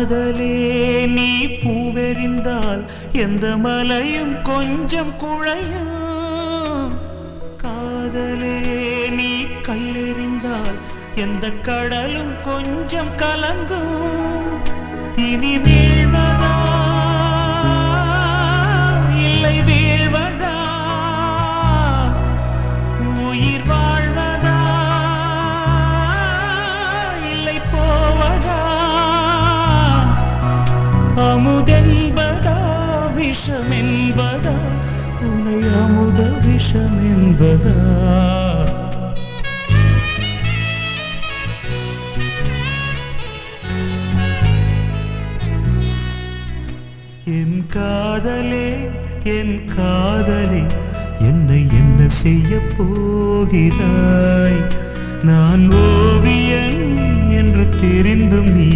காதலே நீ பூவெறிந்தால் எந்த மலையும் கொஞ்சம் குழையும். காதலே நீ கல்லெறிந்தால் எந்த கடலும் கொஞ்சம் கலங்கும். இனி வீழ்வதா இல்லை வீழ்வதா, உயிர் வாழ்வதா இல்லை போவதா, அமுதென்பதா விஷமென்பதா, துணை அமுத விஷமென்பதா. என் காதலே என் காதலே என்னை என்ன செய்ய போகிறாய்? நான் ஓவியன் என்று தெரிந்தும் நீ